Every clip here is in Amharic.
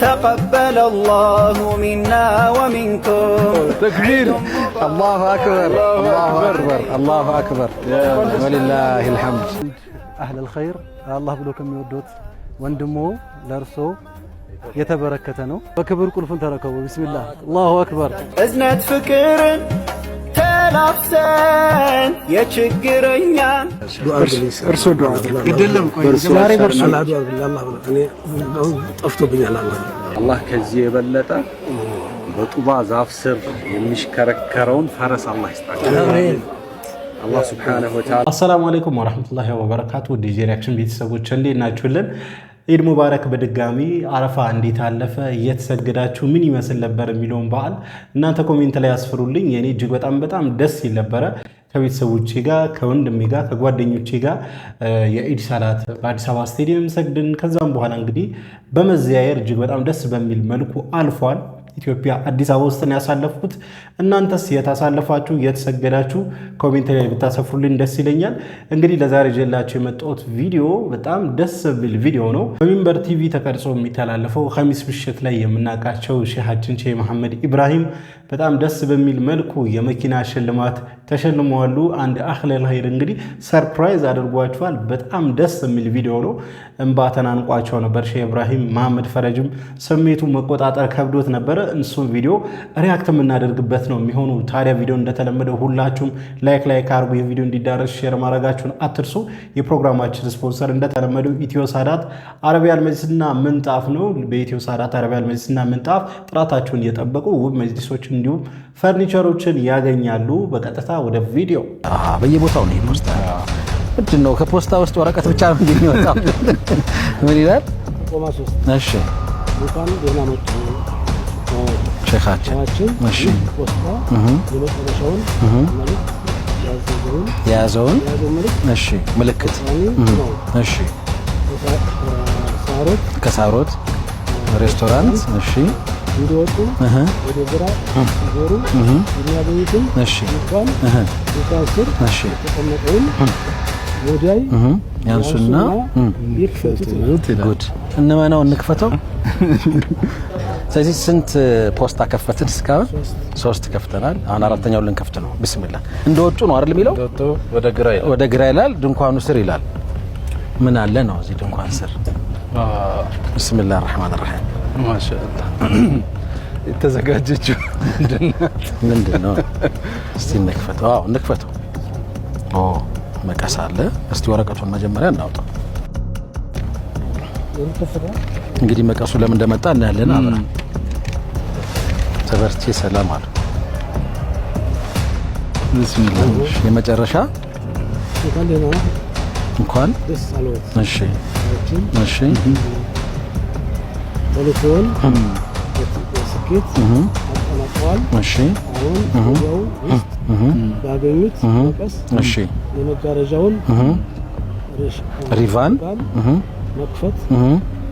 تقبل الله منا ومنكم. تكبير. الله أكبر الله أكبر الله أكبر ولله الحمد. أهل الخير الله بلوكم يودوت وندمو لرسو يتبركتنو بكبر كل فنتركوا بسم الله الله أكبر. أزنت فكر تلافسن يشكرنيا ارسو دعاء يدلم الله كزي يبلطه بطوبا زاف سر يمشكركرون فرس الله يستعجل. آمين. الله سبحانه وتعالى. السلام عليكم ورحمة الله وبركاته. دي جي رياكشن ቤተሰቦች እንዴት ናችሁልን? ኢድ ሙባረክ በድጋሚ አረፋ እንዴት አለፈ እየተሰገዳችሁ ምን ይመስል ነበር የሚለውን በዓል እናንተ ኮሜንት ላይ ያስፍሩልኝ። የኔ እጅግ በጣም ደስ ይል ነበር። ከቤተሰቦቼ ጋር ከወንድሜ ጋር ከጓደኞቼ ጋር የኢድ ሰላት በአዲስ አበባ ስቴዲየም ሰግድን ከዛም በኋላ እንግዲህ በመዘያየር እጅግ በጣም ደስ በሚል መልኩ አልፏል። ኢትዮጵያ አዲስ አበባ ውስጥ ነው ያሳለፍኩት። እናንተስ የታሳለፋችሁ የተሰገዳችሁ ኮሜንት ላይ ብታሰፍሩልኝ ደስ ይለኛል። እንግዲህ ለዛሬ ጀላችሁ የመጣሁት ቪዲዮ በጣም ደስ የሚል ቪዲዮ ነው። በሚንበር ቲቪ ተቀርጾ የሚተላለፈው ኸሚስ ምሽት ላይ የምናውቃቸው ሼሃችን ሼህ መሐመድ ኢብራሂም በጣም ደስ በሚል መልኩ የመኪና ሽልማት ተሸልመዋል። አንድ አኽለል ኸይር እንግዲህ ሰርፕራይዝ አድርጓቸዋል። በጣም ደስ የሚል ቪዲዮ ነው። እንባ ተናንቋቸው ነበር ሼህ ኢብራሂም። መሐመድ ፈረጅም ስሜቱ መቆጣጠር ከብዶት ነበር። እሱን ቪዲዮ ሪአክት የምናደርግበት ነው የሚሆነው። ታዲያ ቪዲዮ እንደተለመደው ሁላችሁም ላይክ አድርጉ። የቪዲዮ እንዲዳረስ ሼር ማድረጋችሁን አትርሱ። የፕሮግራማችን ስፖንሰር እንደተለመደው ኢትዮ ሳዳት አረቢያን መጅሊስና ምንጣፍ ነው። በኢትዮ ሳዳት አረቢያን መጅሊስና ምንጣፍ ጥራታቸውን እየጠበቁ ውብ መጅሊሶችን እንዲሁም ፈርኒቸሮችን ያገኛሉ። በቀጥታ ወደ ቪዲዮ። በየቦታው ነው ፖስታ ምንድን ነው? ከፖስታ ውስጥ ወረቀት ብቻ ነው የሚወጣው። ምን ይላል? እሺ እንኳን ደህና መጡ ሼኻችን። እሺ ፖስታ የመጨረሻውን ያዘውን እሺ ምልክት እሺ ከሳሮት ሬስቶራንት እሺ እንዲወጡ ወደ ግራ ዞሩ የሚያገኙትን እሺ እንኳን ስር እሺ ተቀመጠውን ወዳይ ያንሱና ይክፈቱት። ጉድ እንመናው እንክፈተው። ስለዚህ ስንት ፖስታ ከፈትን እስካሁን? 3 ከፍተናል። አሁን አራተኛው ልንከፍት ነው። ቢስሚላህ እንደወጡ ነው አይደል የሚለው? ወደ ግራ ይላል። ድንኳኑ ስር ይላል። ምን አለ ነው እዚህ ድንኳን ስር? ቢስሚላህ الرحمن الرحيم ማሻአላህ። የተዘጋጀችው ምንድነው? እስቲ እንክፈተው። አዎ እንክፈተው። መቀስ አለ። እስቲ ወረቀቱን መጀመሪያ እናውጣው። እንግዲህ መቀሱ ለምን እንደመጣ እናያለን። አብራ ተበርቼ ሰላም አለ። ቢስሚላህ የመጨረሻ እንኳን እሺ እሺ ቴሌፎን ስኬት አጠናቀዋል። እሺ አሁን ባገኙት መቀስ እሺ የመጋረጃውን ሪቫን መክፈት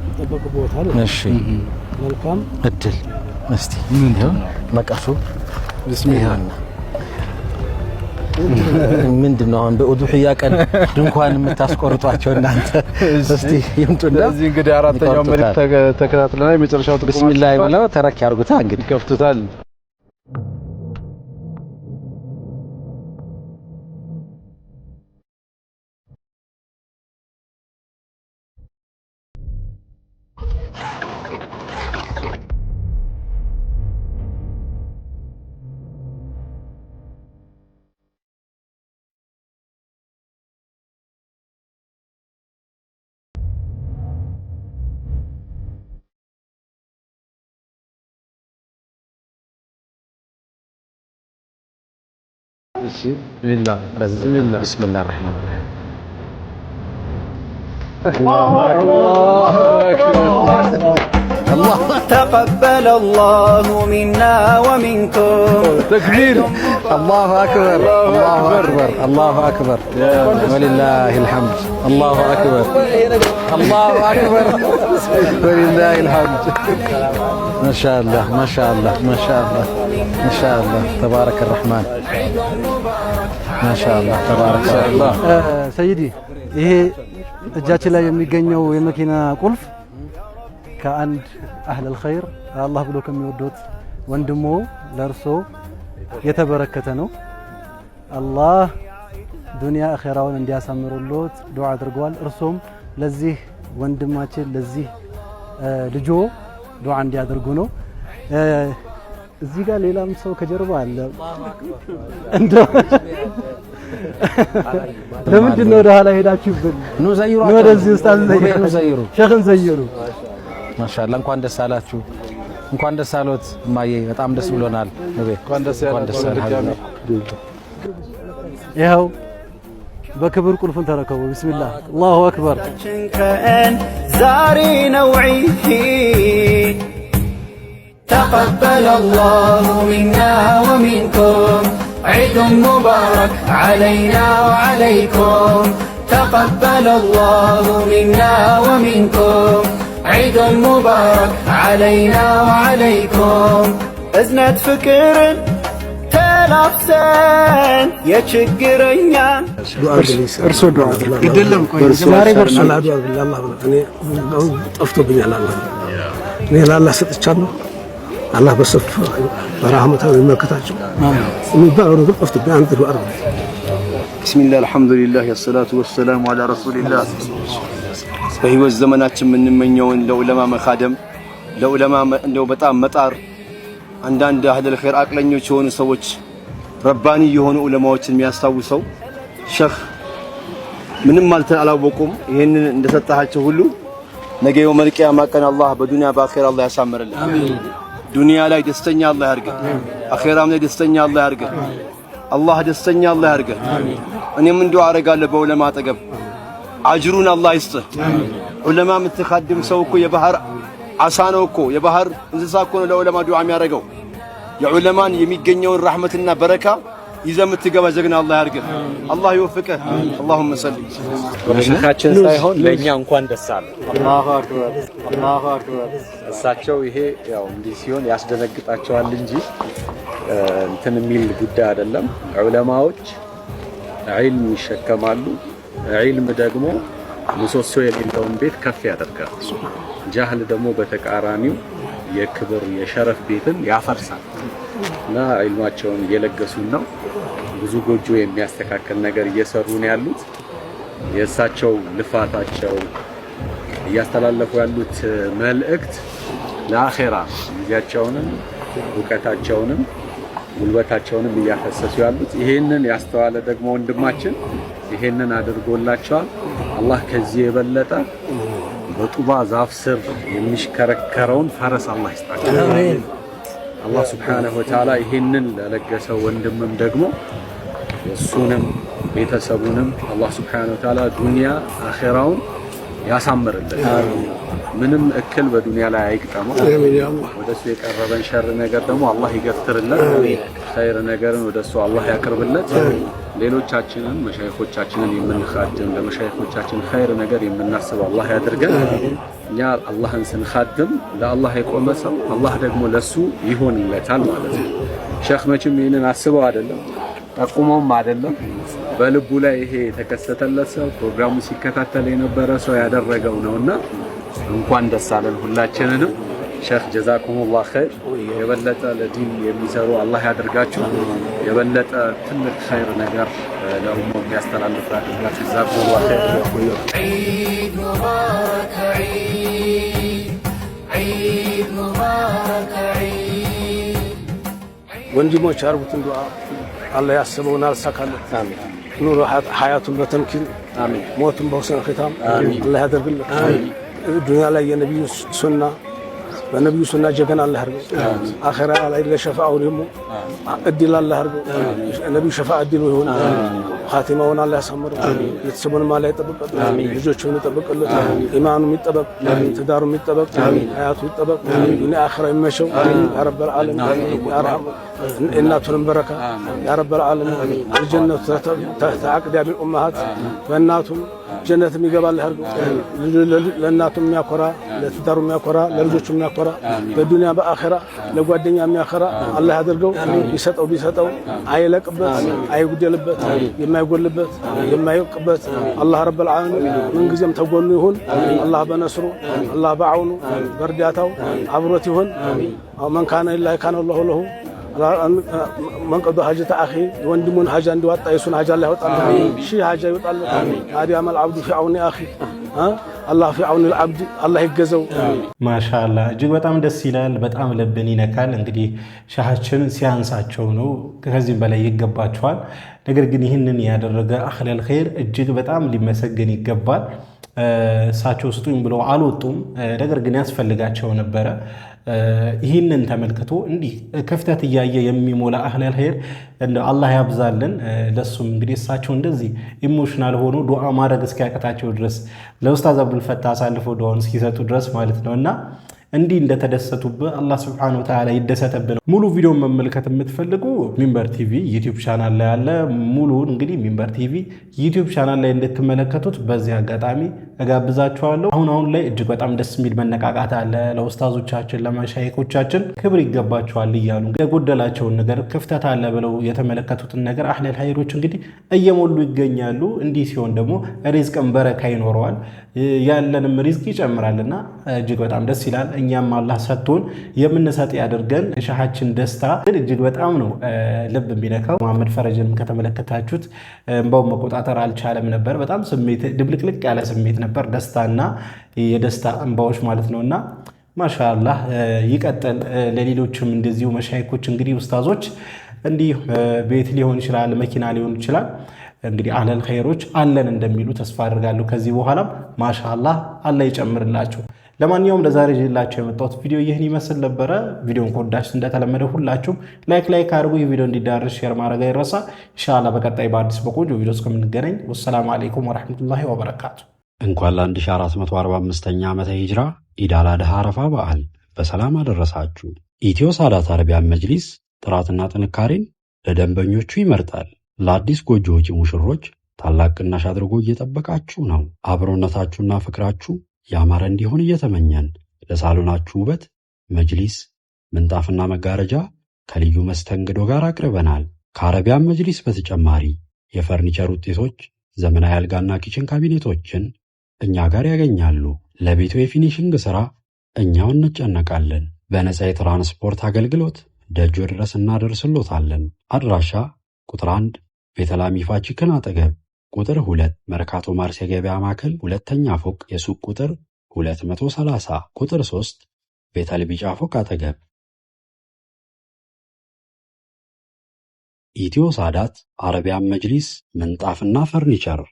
ይጠበቅብዎታል። እሺ መልካም እድል። እስቲ ምን ይሁን መቀሱ? ቢስሚላህ ምንድነው? አሁን በኡዱህያ ቀን ድንኳን የምታስቆርጧቸው እናንተ? እስቲ ይምጡና እዚህ እንግዲህ አራተኛው መልእክት ተከታትለናል። የመጨረሻው ቢስሚላህ ብለው ተረክ ያርጉታ እንግዲህ ከፍቱታል። بسم الله الرحمن الرحيم. الله تقبل الله منا ومنكم. تكبير. الله أكبر الله أكبر الله أكبر ولله الحمد. الله أكبر الله أكبر ولله الحمد. ما شاء الله ما شاء الله ما شاء الله ما شاء الله تبارك الرحمن ما شاء الله تبارك الله. سيدي ይሄ እጃችን ላይ የሚገኘው የመኪና ቁልፍ ከአንድ አህለል ኸይር አላህ ብሎ ከሚወዱት ወንድሞ ለርሶ የተበረከተ ነው። አላህ ዱንያ አኺራውን እንዲያሳምሩልዎት ዱዓ አድርገዋል። እርሶም ለዚህ ወንድማችን ለዚህ ልጆ ዱዓ እንዲያደርጉ ነው። እዚህ ጋር ሌላም ሰው ከጀርባ አለ። እንደው ለምንድን ነው ወደ ኋላ ሄዳችሁብን? ኑ ዘይሩ፣ ወደዚህ ኡስታዝ ዘይሩ፣ ሸኽን ዘይሩ። ማሻአላህ እንኳን ደስ አላችሁ፣ እንኳን ደስ አሎት እማዬ፣ በጣም ደስ ብሎናል። እንኳን ደስ ያላችሁ። ይኸው በክብር ቁልፉን ተረከቡ። ቢስሚላህ አላሁ አክበር። ዛሬ ነው ዒድ تقبل الله منا ومنكم عيد مبارك علينا وعليكم تقبل الله منا ومنكم عيد مبارك علينا وعليكم أزنة فكر تلافسن يشجرنا እርሶ ዱዓ ይደለም ቆይ ዛሬ በርሶ አላህ ዱዓ بالله እኔ ጠፍቶብኛል አላህ እኔ ለአላህ ሰጥቻለሁ አላህ በሰፍ በረህመቱ ይመከታቸው የሚባለው ነገር ጠፍቶብኝ አንተ ዱዓ አድርግ ቢስሚላህ አልሐምዱሊላህ ወሰላቱ ወሰላሙ ዐላ ረሱሊላህ በህይወት ዘመናችን የምንመኘውን ለዑለማ መኻደም ለዑለማ እንደው በጣም መጣር አንዳንድ አህለል ኸይር አቅለኞች የሆኑ ሰዎች ረባኒ የሆኑ ዑለማዎችን የሚያስታውሰው ሸኽ ምንም አላወቁም ይሄንን እንደሰጣቸው ሁሉ ነገ የውመል ቂያማ ቀን አላህ በዱንያ በአኺራ አላህ ያሳምርልን አሜን ዱንያ ላይ ደስተኛ አላህ ያርገን አኺራም ላይ ደስተኛ አላህ ያርገን አላህ ደስተኛ አላህ ያርገን አሜን እኔም እንደው አረጋለሁ በዑለማ አጠገብ አጅሩን አላህ ይስጥህ ዑለማ የምትኻድም ሰው እኮ የባህር አሳ ነው እኮ የባህር እንስሳ እኮ ነው ለዑለማ ዱዓ የሚያደርገው የዑለማን የሚገኘውን ረህመትና በረካ ይዘህ የምትገባ ጀግና አላህ ያርገህ አላህ ይወፍቅህ اللهم صل ለሸኻችን ሳይሆን ለኛ እንኳን ደስ አለ አላሁ አክበር አላሁ አክበር እሳቸው ይሄ ያው እንዲህ ሲሆን ያስደነግጣቸዋል እንጂ እንትን የሚል ጉዳይ አይደለም ዑለማዎች ዒልም ይሸከማሉ ዒልም ደግሞ ምሰሶ የሌለውን ቤት ከፍ ያደርጋል ጃህል ደግሞ በተቃራኒው የክብር የሸረፍ ቤትን ያፈርሳል እና ዒልማቸውን እየለገሱን ነው ብዙ ጎጆ የሚያስተካክል ነገር እየሰሩ ነው ያሉት የእሳቸው ልፋታቸው እያስተላለፉ ያሉት መልእክት ለአኺራ ጊዜያቸውንም ዕውቀታቸውንም ጉልበታቸውንም እያፈሰሱ ያሉት ይሄንን ያስተዋለ ደግሞ ወንድማችን ይሄንን አድርጎላቸዋል አላህ ከዚህ የበለጠ በጡባ ዛፍ ስር የሚሽከረከረውን ፈረስ አላህ ይስጣቸው አሜን አላህ Subhanahu Wa Ta'ala ይሄንን ለለገሰው ወንድምም ደግሞ እሱንም ቤተሰቡንም አላህ Subhanahu Wa Ta'ala ዱንያ አኺራውን ያሳምርልን አሜን ምንም እክል በዱንያ ላይ አይቅጠመው አሜን ያ አላህ ወደሱ የቀረበን ሸር ነገር ደግሞ አላህ ይገፍትርልን አሜን ኸይር ነገርን ወደሱ አላህ ያቀርብለት ሌሎቻችንን መሻይኾቻችንን የምንኻድም ለመሻይኾቻችን ኸይር ነገር የምናስበው አላህ ያድርገን እኛ አላህን ስንኻድም ለአላህ የቆመ ሰው አላህ ደግሞ ለሱ ይሆንለታል ማለት ነው ሸኽ መቼም ይሄንን አስበው አይደለም ጠቁሞም አይደለም በልቡ ላይ ይሄ የተከሰተለት ሰው ፕሮግራሙ ሲከታተል የነበረ ሰው ያደረገው ነውና እንኳን ደስ አለን ሁላችንንም ሸኽ ጀዛኩሙላህ ኸይር የበለጠ ለዲን የሚሰሩ አላህ ያድርጋችሁ የበለጠ ትልቅ ኸይር ነገር ለኡማው የሚያስተላልፍ ያድርጋችሁ ጀዛኩሙላህ ኸይር ዒድ ሙባረክ ዒድ ሙባረክ ወንድሞች አርጉትን ዱዓ አላህ ያሰበውን አልሳካለት አሜን ኑሩ ሐያቱን በተምኪን አሜን ሞቱን በሁሰን ختام አላህ ያደርግለት አሜን ዱንያ ላይ የነብዩ ሱና በነብዩ ሱና ጀገና አላህ ያርገው አኺራ ላይ ለሸፋው ደግሞ እድል አላህ ያርገው ነብዩ ሸፋ እድል ይሁን ኻቲማውን አላህ ያሳምረው የተሰበውን ማላ ይጠብቀው ልጆቹን ይጠብቀለት ኢማኑ ይጠበቅ ትዳሩ ይጠበቅ ሐያቱ ይጠበቅ ዱንያ አኺራ ይመሸው ያ ረብ العالمين ያ ረህም እናቱን በረካ ያ ረብ العالمين الجنة تعقد بالامهات በእናቱም ጀነት የሚገባል ያርገው ለእናቱም ያኮራ ለትዳሩም ያኮራ ለልጆቹም ያኮራ በዱንያ በአኺራ ለጓደኛ የሚያኮራ አላህ ያድርገው ይሰጠው ቢሰጠው አይለቅበት አይጉደልበት የማይጎልበት የማይወቅበት አላህ ረብል ዓለሚን ምን ጊዜም ተጎኑ ይሁን። አላህ በነስሩ አላህ በዐውኑ በእርዳታው አብሮት ይሁን። መን ካነ ሊላሂ ካነ አላሁ ለሁ መንቀዶ ሀጀተ አኺ ወንድሙን ሀጃ እንዲወጣ የሱን ሀጃ ላይ ይወጣል። ሺህ ሀጃ ይወጣል። ታዲያ መል አብዱ ፊ ዐውኒ አኺ አላህ ፊ ዐውኒ አልዓብድ አላህ ይገዘው። ማሻአላህ እጅግ በጣም ደስ ይላል። በጣም ልብን ይነካል። እንግዲህ ሻሃችን ሲያንሳቸው ነው፣ ከዚህም በላይ ይገባቸዋል። ነገር ግን ይህንን ያደረገ አህለል ኸይር እጅግ በጣም ሊመሰገን ይገባል። እሳቸው ስጡኝ ብለው አልወጡም፣ ነገር ግን ያስፈልጋቸው ነበረ። ይህንን ተመልክቶ እንዲህ ክፍተት እያየ የሚሞላ አህለል ኸይር አላህ ያብዛልን። ለሱም እንግዲህ እሳቸው እንደዚህ ኢሞሽናል ሆኖ ዱዓ ማድረግ እስኪያቀታቸው ድረስ ለኡስታዝ አብዱልፈታ አሳልፈው ዱዓውን እስኪሰጡ ድረስ ማለት ነውና እንዲህ እንደተደሰቱበት አላህ Subhanahu Wa Ta'ala ይደሰተብን። ሙሉ ቪዲዮን መመልከት የምትፈልጉ ሚንበር ቲቪ ዩቲዩብ ቻናል ላይ አለ። ሙሉውን እንግዲህ ሚንበር ቲቪ ዩቲዩብ ቻናል ላይ እንድትመለከቱት በዚህ አጋጣሚ እጋብዛችኋለሁ። አሁን ላይ እጅግ በጣም ደስ የሚል መነቃቃት አለ። ለኡስታዞቻችን ለማሻይኮቻችን ክብር ይገባቸዋል እያሉ የጎደላቸውን ነገር ክፍተት አለ ብለው የተመለከቱትን ነገር አህለል ኸይሮች እንግዲህ እየሞሉ ይገኛሉ። እንዲህ ሲሆን ደግሞ ሪዝቅን በረካ ይኖረዋል፣ ያለንም ሪዝቅ ይጨምራልና እጅግ በጣም ደስ ይላል። እኛም አላህ ሰጥቶን የምንሰጥ ያድርገን። ሻሃችን ደስታ ግን እጅግ በጣም ነው ልብ የሚነካው። መሐመድ ፈረጅንም ከተመለከታችሁት እንባውን መቆጣጠር አልቻለም ነበር። በጣም ስሜት ድብልቅልቅ ያለ ስሜት ነበር፣ ደስታና የደስታ እንባዎች ማለት ነውና ማሻአላህ ይቀጥል። ለሌሎችም እንደዚሁ መሻይኮች እንግዲህ ኡስታዞች እንዲህ ቤት ሊሆን ይችላል፣ መኪና ሊሆን ይችላል እንግዲህ አህለል ኸይሮች አለን እንደሚሉ ተስፋ አድርጋለሁ። ከዚህ በኋላም ማሻአላህ አላህ ይጨምርላችሁ። ለማንኛውም ለዛሬ ይዤላችሁ የመጣሁት ቪዲዮ ይህን ይመስል ነበረ። ቪዲዮን ከወዳችሁት እንደተለመደ ሁላችሁም ላይክ አድርጉ። ይህ ቪዲዮ እንዲዳረስ ሼር ማድረግ አይረሳ። ኢንሻአላህ በቀጣይ በአዲስ በቆንጆ ቪዲዮ እስከምንገናኝ ወሰላሙ አለይኩም ወራህመቱላሂ ወበረካቱ። እንኳን ለ1445ኛ ዓመተ ሂጅራ ኢድ አል አድሃ አረፋ በዓል በሰላም አደረሳችሁ። ኢትዮ ሳዳት አረቢያን መጅሊስ ጥራትና ጥንካሬን ለደንበኞቹ ይመርጣል። ለአዲስ ጎጆ ወጪ ሙሽሮች ታላቅ ቅናሽ አድርጎ እየጠበቃችሁ ነው። አብሮነታችሁና ፍቅራችሁ ያማረ እንዲሆን እየተመኘን ለሳሎናችሁ ውበት መጅሊስ ምንጣፍና መጋረጃ ከልዩ መስተንግዶ ጋር አቅርበናል። ከአረቢያን መጅሊስ በተጨማሪ የፈርኒቸር ውጤቶች፣ ዘመናዊ አልጋና ኪችን ካቢኔቶችን እኛ ጋር ያገኛሉ። ለቤቱ የፊኒሽንግ ሥራ እኛው እንጨነቃለን። በነፃ የትራንስፖርት አገልግሎት ደጆ ድረስ እናደርስሎታለን። አድራሻ ቁጥር 1 ቤተላም ይፋ ቺክን አጠገብ፣ ቁጥር 2 መርካቶ ማርስ የገበያ ማዕከል ሁለተኛ ፎቅ የሱቅ ቁጥር 230፣ ቁጥር 3 ቤተል ቢጫ ፎቅ አጠገብ። ኢትዮ ሳዳት አረቢያን መጅሊስ ምንጣፍና ፈርኒቸር